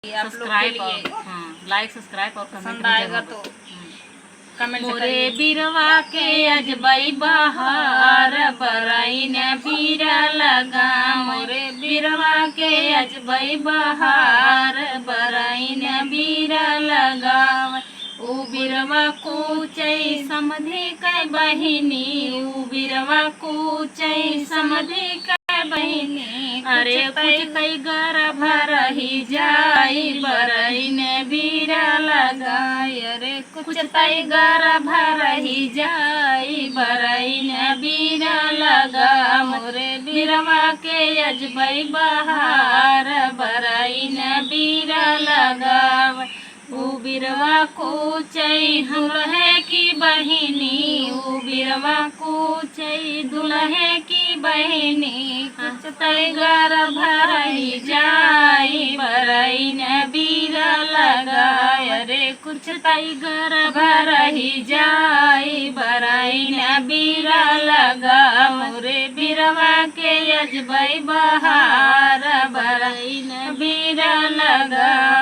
Subscribe और like subscribe और comment आएगा तो कमेंट मोरे बिरवा के अजबई बहार बरई ने बीरा लगा। मोरे बिरवा के अजबई बहार बरई ने बीरा लगा। ऊ बिरवा कूचई समधि कै बहिनी। ऊ बिरवा कूचई समधि कै बहिनी। अरे कुछ कई गर्भ रही जाई बरई ने बीरा लगाई। अरे कुछ कई गर्भ रही जाई बरई ने बीरा लगा। मोरे बिरवा के अजबई बहार बरई ने बीरा लगा। ऊ बिरवा कूचई दुल्हे की बहिनी। ऊ बिरवा कूचई दुल्हे की बहिनी। कुछ तई गर्भ रही जाई बरई ने बीरा लगाई। अरे कुछ तई गर्भ रही जाई बरई ने बीरा लगा। मोरे बिरवा के अजबई बहार बरई ने बीरा लगा।